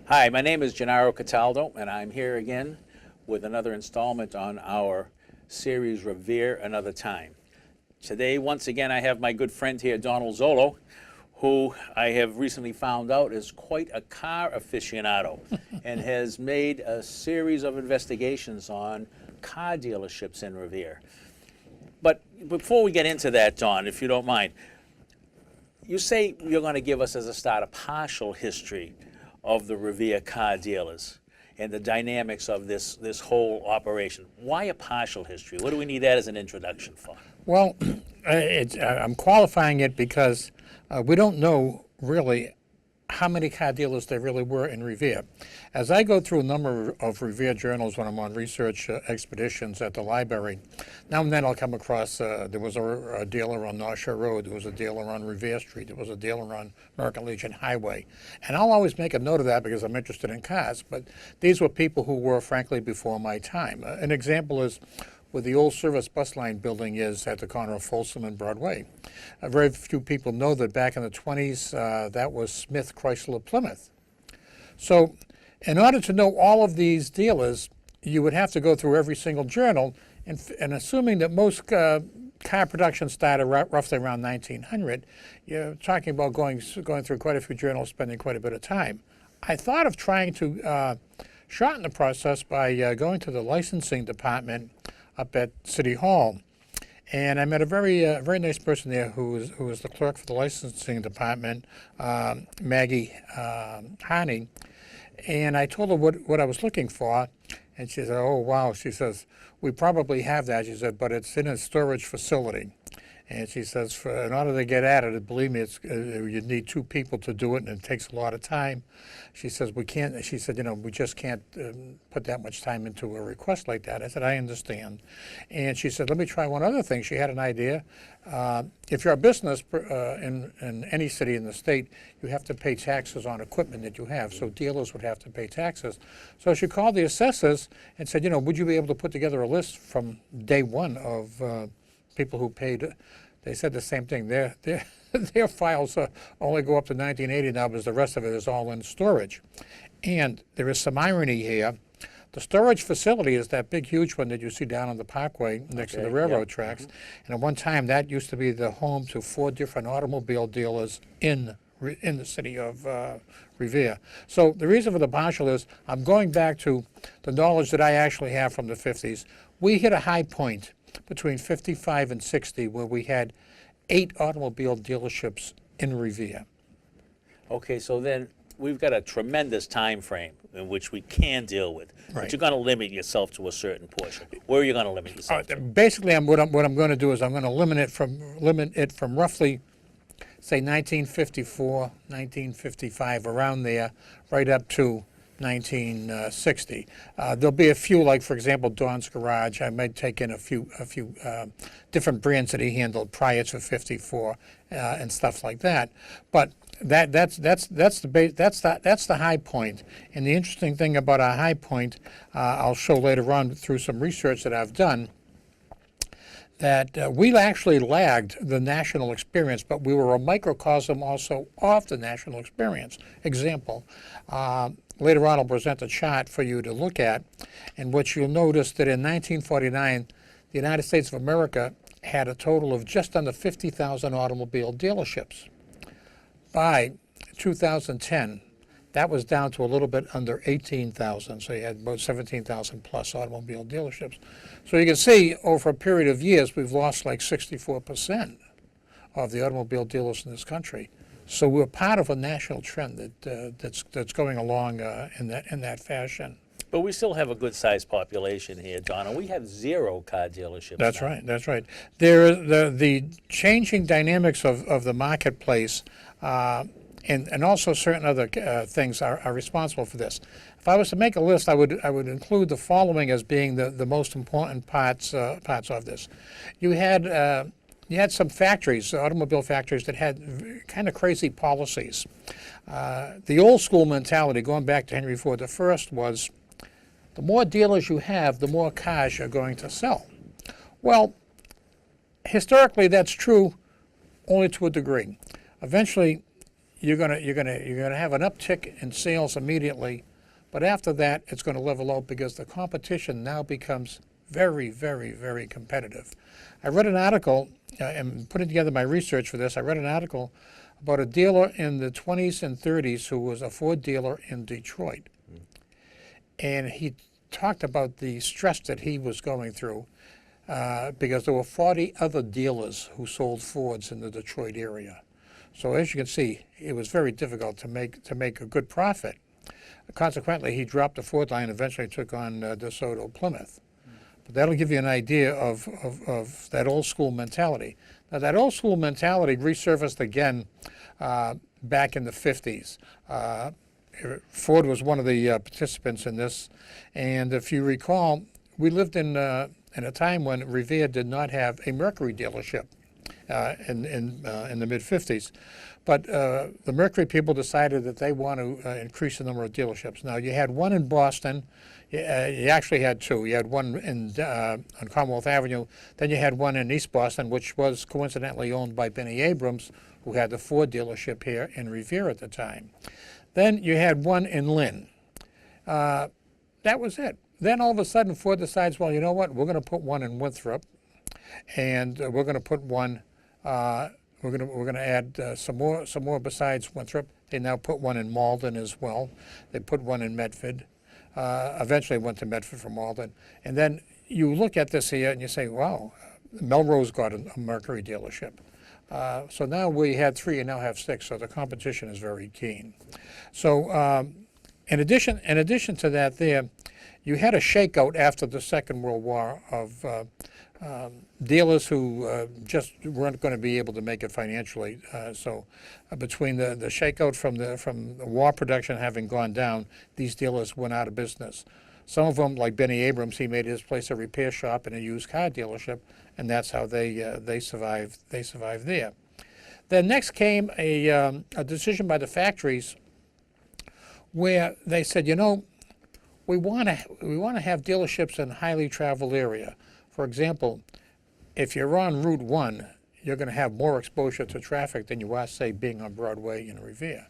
Hi, my name is Gennaro Cataldo, and I'm here again with another installment on our series Revere Another Time. Today, once again, I have my good friend here, Donald Zolo, who I have recently found out is quite a car aficionado and has made a series of investigations on car dealerships in Revere. But before we get into that, Don, if you don't mind, you say you're going to give us as a start a partial history of the Revere car dealers and the dynamics of this whole operation. Why a partial history? What do we need that as an introduction for? Well, I'm qualifying it because we don't know really how many car dealers there really were in Revere. As I go through a number of Revere journals when I'm on research expeditions at the library, now and then I'll come across, there was a dealer on North Shore Road, there was a dealer on Revere Street, there was a dealer on American Legion Highway. And I'll always make a note of that because I'm interested in cars, but these were people who were frankly before my time. An example is where the old service bus line building is at the corner of Folsom and Broadway. Very few people know that back in the 20s, that was Smith Chrysler Plymouth. So in order to know all of these dealers, you would have to go through every single journal, and assuming that most car production started roughly around 1900, you're talking about going through quite a few journals, spending quite a bit of time. I thought of trying to shorten the process by going to the licensing department up at City Hall, and I met a very nice person there who was the clerk for the licensing department, Maggie Harney, and I told her what I was looking for, and she said, "Oh wow," she says, "we probably have that," she said, "but it's in a storage facility." And she says, in order to get at it, believe me, you need two people to do it, and it takes a lot of time. She says, we can't, she said, we just can't put that much time into a request like that. I said, I understand. And she said, let me try one other thing. She had an idea. If you're a business in any city in the state, you have to pay taxes on equipment that you have, so dealers would have to pay taxes. So she called the assessors and said, would you be able to put together a list from day one of people who paid? They said the same thing. Their files only go up to 1980 now, because the rest of it is all in storage. And there is some irony here. The storage facility is that big, huge one that you see down on the parkway next to the railroad tracks. Mm-hmm. And at one time, that used to be the home to 4 different automobile dealers in the city of Revere. So the reason for the partial is I'm going back to the knowledge that I actually have from the 50s. We hit a high point between 55 and 60 where we had 8 automobile dealerships in Revere. Okay, so then we've got a tremendous time frame in which we can deal with, Right. But you're going to limit yourself to a certain portion. Where are you going to limit yourself to? Basically, what I'm going to do is I'm going to limit it from roughly, say, 1954, 1955, around there, right up to 1960. There'll be a few, like for example, Don's Garage. I might take in a few different brands that he handled prior to '54 and stuff like that. But that's the high point. And the interesting thing about our high point, I'll show later on through some research that I've done, that we actually lagged the national experience, but we were a microcosm also of the national experience. Example. Later on, I'll present a chart for you to look at, in which you'll notice that in 1949, the United States of America had a total of just under 50,000 automobile dealerships. By 2010, that was down to a little bit under 18,000, so you had about 17,000 plus automobile dealerships. So you can see over a period of years, we've lost like 64% of the automobile dealers in this country. So we're part of a national trend that's going along in that fashion. But we still have a good-sized population here, Donna. We have 0 car dealerships. That's now. right. That's right. The changing dynamics of the marketplace and also certain other things are responsible for this. If I was to make a list, I would include the following as being the most important parts of this. You had some factories, automobile factories, that had kind of crazy policies. The old school mentality, going back to Henry Ford I, was the more dealers you have, the more cars you're going to sell. Well, historically that's true only to a degree. Eventually, you're gonna have an uptick in sales immediately, but after that, it's going to level out because the competition now becomes very, very, very competitive. I read an article, and putting together my research for this, I read an article about a dealer in the 20s and 30s who was a Ford dealer in Detroit. And he talked about the stress that he was going through because there were 40 other dealers who sold Fords in the Detroit area. So as you can see, it was very difficult to make a good profit. Consequently, he dropped the Ford line and eventually took on DeSoto Plymouth. But that'll give you an idea of that old school mentality. Now that old school mentality resurfaced again back in the 50s. Ford was one of the participants in this, and if you recall, we lived in a time when Revere did not have a Mercury dealership in the mid-50s. But the Mercury people decided that they want to increase the number of dealerships. Now, you had one in Boston. You actually had two. You had one on Commonwealth Avenue. Then you had one in East Boston, which was coincidentally owned by Benny Abrams, who had the Ford dealership here in Revere at the time. Then you had one in Lynn. That was it. Then all of a sudden, Ford decides, well, you know what? We're going to put one in Winthrop, and we're going to put one. We're going to add some more besides Winthrop. They now put one in Malden as well. They put one in Medford. Eventually went to Medford from Malden. And then you look at this here and you say, wow, Melrose got a Mercury dealership. So now we had three and now have six. So the competition is very keen. So in addition to that, there you had a shakeout after the Second World War of dealers who just weren't going to be able to make it financially. So between the shakeout from the war production having gone down, these dealers went out of business. Some of them, like Benny Abrams, he made his place a repair shop and a used car dealership, and that's how they survived. They survived there. Then next came a decision by the factories where they said, you know, we want to have dealerships in highly traveled area. For example, if you're on Route 1, you're going to have more exposure to traffic than you are, say, being on Broadway in Revere.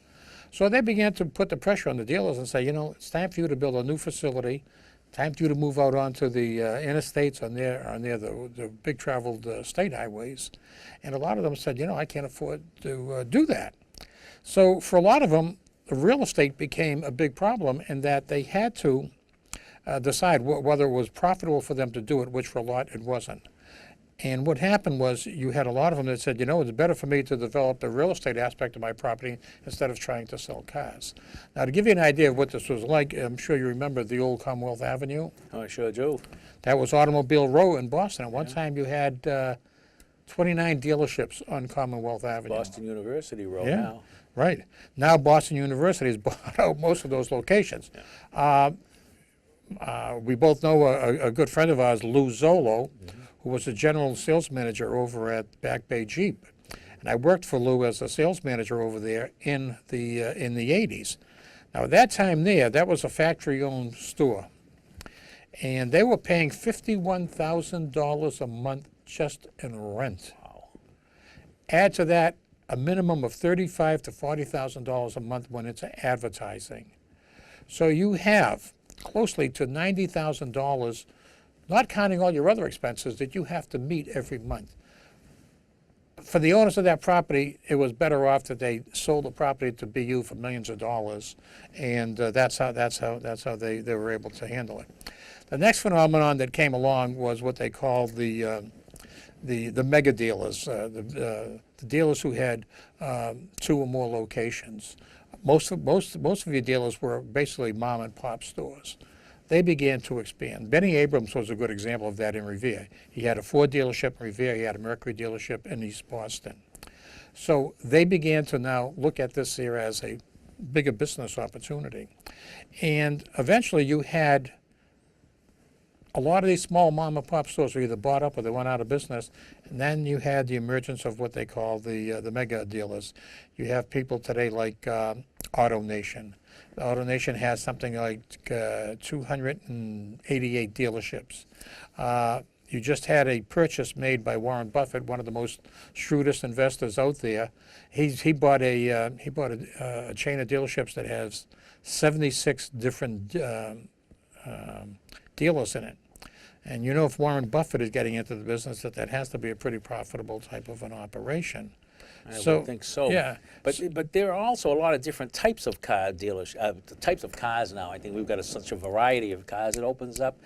So they began to put the pressure on the dealers and say, you know, it's time for you to build a new facility, time for you to move out onto the interstates on the big traveled state highways. And a lot of them said, you know, I can't afford to do that. So for a lot of them, the real estate became a big problem in that they had to decide whether it was profitable for them to do it, which for a lot it wasn't. And what happened was you had a lot of them that said, you know, it's better for me to develop the real estate aspect of my property instead of trying to sell cars. Now, to give you an idea of what this was like, I'm sure you remember the old Commonwealth Avenue. Oh, I sure do. That was Automobile Row in Boston. At one time you had 29 dealerships on Commonwealth Avenue. Boston University Road Yeah. now. Right. Now Boston University has bought out most of those locations. Yeah. We both know a good friend of ours, Lou Zolo, who was the general sales manager over at Back Bay Jeep. And I worked for Lou as a sales manager over there in the 80s. Now at that time there, that was a factory-owned store. And they were paying $51,000 a month just in rent. Wow. Add to that a minimum of $35,000 to $40,000 a month went into advertising. So you have closely to $90,000, not counting all your other expenses, that you have to meet every month. For the owners of that property, it was better off that they sold the property to BU for millions of dollars, and that's how they were able to handle it. The next phenomenon that came along was what they called the mega dealers, the dealers who had 2 or more locations. Most of your dealers were basically mom and pop stores. They began to expand. Benny Abrams was a good example of that in Revere. He had a Ford dealership in Revere. He had a Mercury dealership in East Boston. So they began to now look at this here as a bigger business opportunity. And eventually you had a lot of these small mom and pop stores were either bought up or they went out of business. And then you had the emergence of what they call the mega dealers. You have people today like AutoNation. AutoNation has something like 288 dealerships. You just had a purchase made by Warren Buffett, one of the most shrewdest investors out there. He bought a chain of dealerships that has 76 different dealers in it. And you know, if Warren Buffett is getting into the business, that has to be a pretty profitable type of an operation. I would think so. Yeah. But there are also a lot of different types of car dealers, types of cars now. I think we've got such a variety of cars. It opens up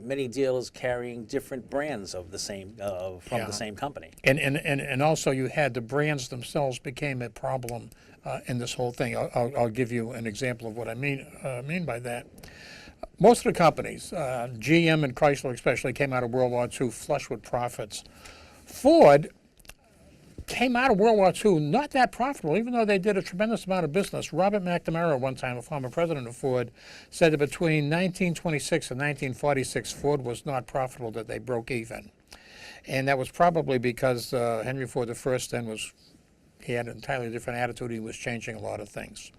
many dealers carrying different brands of the same from Yeah. the same company. And also you had the brands themselves became a problem in this whole thing. I'll give you an example of what I mean by that. Most of the companies, GM and Chrysler especially, came out of World War II flush with profits. Ford came out of World War II not that profitable, even though they did a tremendous amount of business. Robert McNamara, one time, a former president of Ford, said that between 1926 and 1946, Ford was not profitable, that they broke even. And that was probably because Henry Ford I then he had an entirely different attitude. He was changing a lot of things.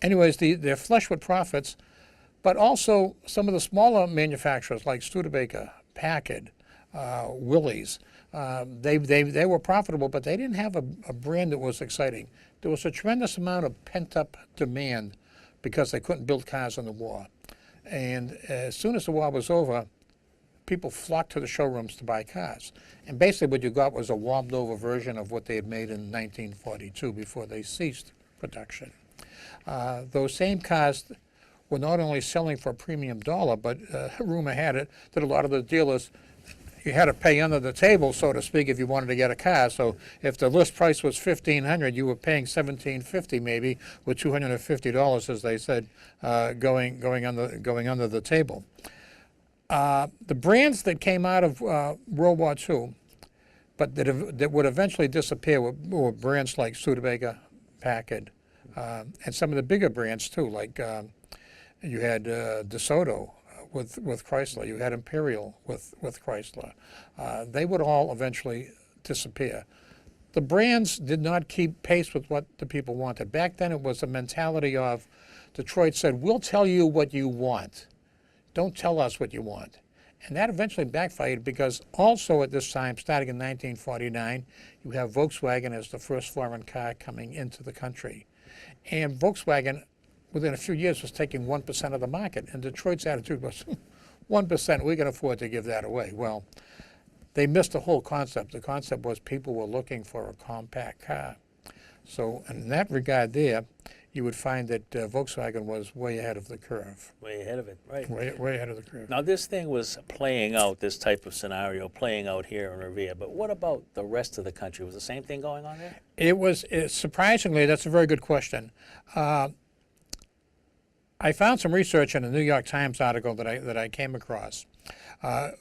Anyways, they're flush with profits, but also some of the smaller manufacturers like Studebaker, Packard, Willys, they were profitable, but they didn't have a brand that was exciting. There was a tremendous amount of pent-up demand because they couldn't build cars in the war. And as soon as the war was over, people flocked to the showrooms to buy cars. And basically what you got was a warmed-over version of what they had made in 1942 before they ceased production. Those same cars were not only selling for a premium dollar, but rumor had it that a lot of the dealers, you had to pay under the table, so to speak, if you wanted to get a car. So if the list price was $1,500, you were paying $1,750 maybe, with $250, as they said, going under the table. The brands that came out of World War II, but that would eventually disappear, were brands like Studebaker, Packard, and some of the bigger brands too, like you had DeSoto with Chrysler, you had Imperial with Chrysler. They would all eventually disappear. The brands did not keep pace with what the people wanted. Back then it was a mentality of, Detroit said, we'll tell you what you want. Don't tell us what you want. And that eventually backfired because also at this time, starting in 1949, you have Volkswagen as the first foreign car coming into the country. And Volkswagen, within a few years, was taking 1% of the market. And Detroit's attitude was, 1%, we can afford to give that away. Well, they missed the whole concept. The concept was people were looking for a compact car. So in that regard there, you would find that Volkswagen was way ahead of the curve. Way ahead of it, right. Way ahead of the curve. Now, this thing was playing out, this type of scenario, playing out here in Revere, but what about the rest of the country? Was the same thing going on there? It was, surprisingly, that's a very good question. I found some research in a New York Times article that I came across,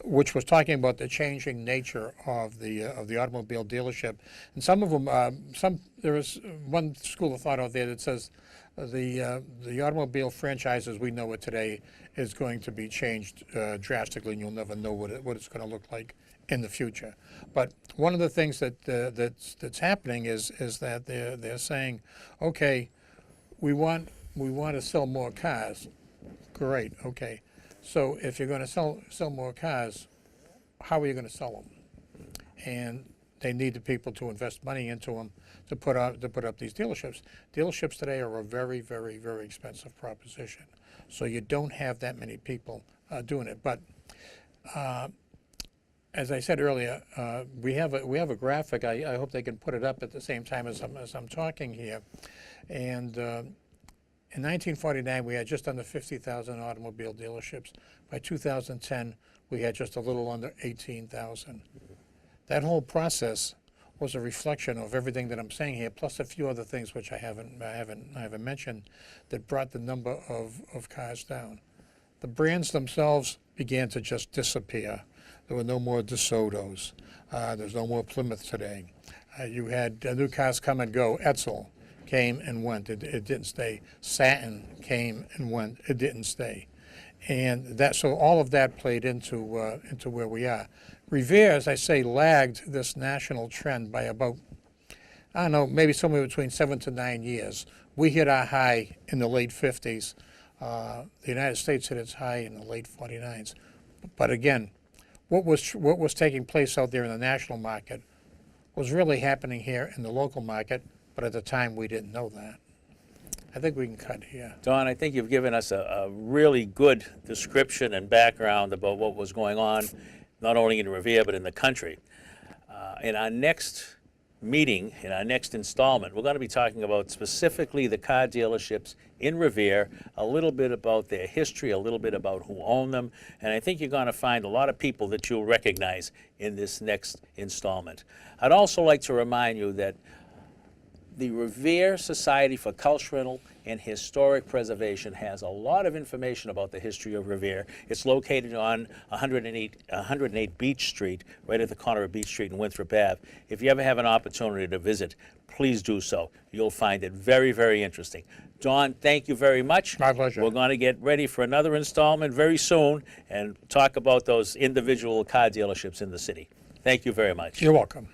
which was talking about the changing nature of the automobile dealership. And some of them, there is one school of thought out there that says the automobile franchise as we know it today is going to be changed drastically, and you'll never know what it's going to look like in the future. But one of the things that's happening is that they're saying, okay, we want to sell more cars. Great, okay. So if you're going to sell more cars, how are you going to sell them? And they need the people to invest money into them to put up these dealerships. Dealerships today are a very, very, very expensive proposition. So you don't have that many people doing it. But as I said earlier, we have a graphic. I hope they can put it up at the same time as I'm talking here. And in 1949, we had just under 50,000 automobile dealerships. By 2010, we had just a little under 18,000. That whole process was a reflection of everything that I'm saying here, plus a few other things which I haven't mentioned, that brought the number of cars down. The brands themselves began to just disappear. There were no more DeSotos. There's no more Plymouth today. You had new cars come and go. Edsel came and went. It didn't stay. Satin came and went. It didn't stay. And so all of that played into where we are. Revere, as I say, lagged this national trend by about, I don't know, maybe somewhere between 7 to 9 years. We hit our high in the late 50s. The United States hit its high in the late 49s. But again, what was taking place out there in the national market was really happening here in the local market, but at the time we didn't know that. I think we can cut here. Don, I think you've given us a really good description and background about what was going on, not only in Revere, but in the country. In our next meeting, in our next installment, we're going to be talking about specifically the car dealerships in Revere, a little bit about their history, a little bit about who own them, and I think you're going to find a lot of people that you'll recognize in this next installment. I'd also like to remind you that the Revere Society for Cultural and Historic Preservation has a lot of information about the history of Revere. It's located on 108 Beach Street, right at the corner of Beach Street and Winthrop Ave. If you ever have an opportunity to visit, please do so. You'll find it very, very interesting. Don, thank you very much. My pleasure. We're going to get ready for another installment very soon and talk about those individual car dealerships in the city. Thank you very much. You're welcome.